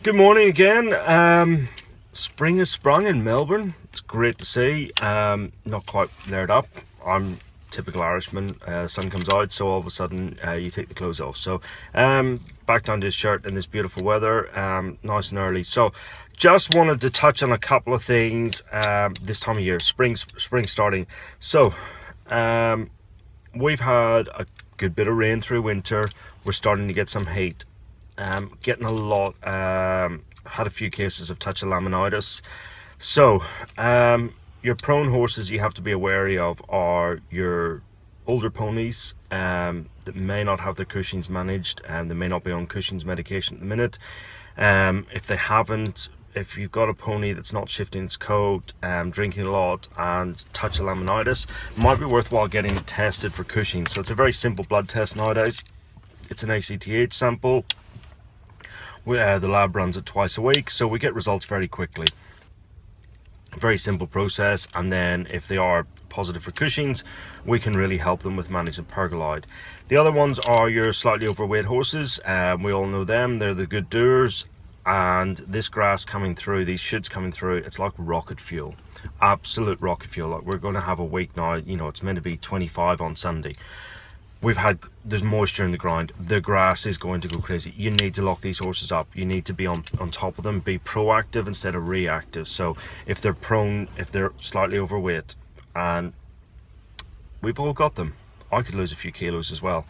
Good morning again. Spring has sprung in Melbourne. It's great to see. Not quite layered up. I'm typical Irishman. Sun comes out, so all of a sudden you take the clothes off. So back down to his shirt in this beautiful weather, nice and early. So just wanted to touch on a couple of things this time of year. Spring starting. So we've had a good bit of rain through winter. We're starting to get some heat. Getting a lot, had a few cases of touch of laminitis. So your prone horses you have to be wary of are your older ponies that may not have their Cushing's managed, and they may not be on Cushing's medication at the minute. If they haven't, if you've got a pony that's not shifting its coat, drinking a lot and touch of laminitis, it might be worthwhile getting it tested for Cushing. So it's a very simple blood test nowadays. It's an ACTH sample. The lab runs it twice a week, so we get results very quickly. Very simple process, and then if they are positive for Cushing's, we can really help them with managing pergolide. The other ones are your slightly overweight horses. We all know them. They're the good doers, and this grass coming through, these shoots coming through, it's like rocket fuel. Absolute rocket fuel. Like, we're going to have a week now, you know, it's meant to be 25 on Sunday. There's moisture in the ground. The grass is going to go crazy. You need to lock these horses up. You need to be on top of them, be proactive instead of reactive. So if they're prone, if they're slightly overweight, and we've all got them, I could lose a few kilos as well.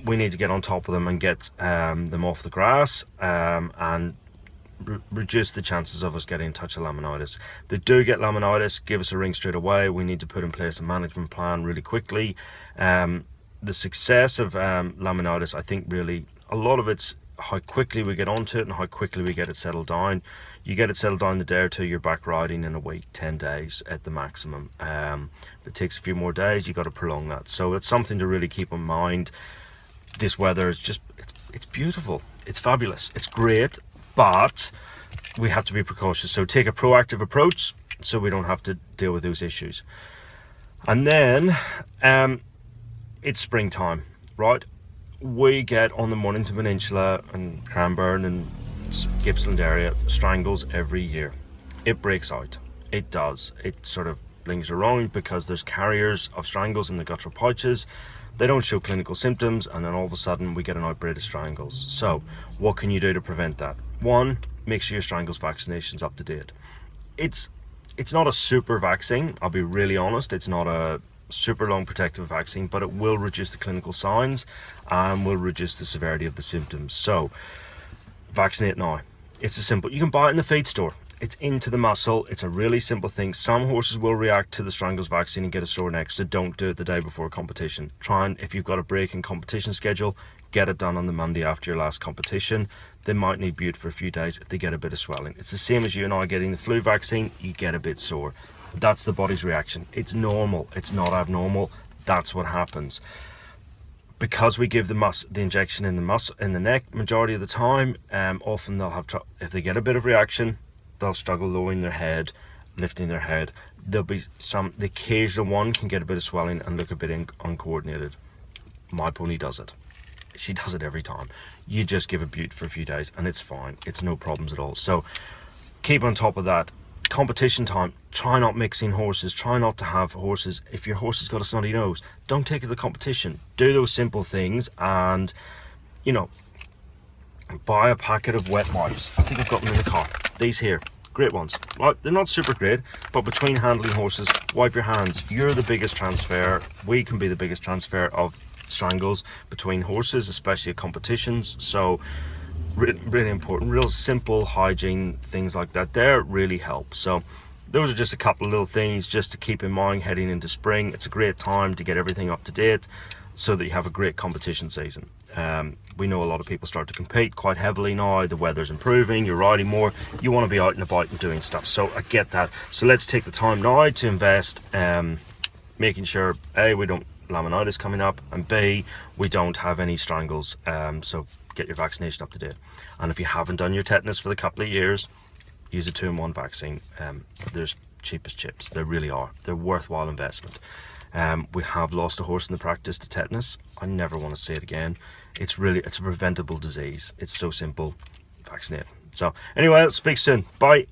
We need to get on top of them and get them off the grass, and reduce the chances of us getting touch of laminitis. If they do get laminitis, give us a ring straight away. We need to put in place a management plan really quickly. The success of laminitis, I think really a lot of it's how quickly we get onto it and how quickly we get it settled down. You get it settled down the day or two, you're back riding in a week, 10 days at the maximum. If it takes a few more days, you got to prolong that. So it's something to really keep in mind. This weather is just, it's beautiful, it's fabulous, it's great, but we have to be precautious. So take a proactive approach so we don't have to deal with those issues. And then it's springtime, right? We get on the Mornington Peninsula and Cranbourne and Gippsland area strangles every year. It breaks out. It does. It sort of lingers around because there's carriers of strangles in the guttural pouches. They don't show clinical symptoms, and then all of a sudden we get an outbreak of strangles. So what can you do to prevent that? One, make sure your strangles vaccination's up to date. It's not a super vaccine, I'll be really honest. It's not a super long protective vaccine, but it will reduce the clinical signs and will reduce the severity of the symptoms. So vaccinate now. It's a simple, you can buy it in the feed store. It's into the muscle. It's a really simple thing. Some horses will react to the strangles vaccine and get a sore neck, so don't do it the day before competition. Try and, if you've got a break in competition schedule, get it done on the Monday after your last competition. They might need bute for a few days if they get a bit of swelling. It's the same as you and I getting the flu vaccine. You get a bit sore. That's the body's reaction. It's normal. It's not abnormal. That's what happens. Because we give the injection in the neck majority of the time, often they'll have if they get a bit of reaction, they'll struggle lowering their head, lifting their head. There'll be the occasional one can get a bit of swelling and look a bit uncoordinated. My pony does it. She does it every time. You just give a bute for a few days and it's fine. It's no problems at all. So keep on top of that. Competition time, try not mixing horses. Try not to have horses, if your horse has got a snotty nose, don't take it to the competition. Do those simple things, and you know, buy a packet of wet wipes. I think I've got them in the car. These here, great ones. Well, they're not super great, but between handling horses, wipe your hands. You're the biggest transfer. We can be the biggest transfer of strangles between horses, especially at competitions. So really important, real simple hygiene things like that there really help. So those are just a couple of little things just to keep in mind heading into spring. It's a great time to get everything up to date so that you have a great competition season. We know a lot of people start to compete quite heavily now. The weather's improving, you're riding more, you want to be out and about and doing stuff. So I get that. So let's take the time now to invest, making sure A, we don't laminitis coming up, and B, we don't have any strangles. So get your vaccination up to date. And if you haven't done your tetanus for the couple of years, use a 2-in-1 vaccine. There's cheap as chips. They really are. They're worthwhile investment. We have lost a horse in the practice to tetanus. I never want to say it again. It's a preventable disease. It's so simple. Vaccinate. So anyway, let's speak soon. Bye.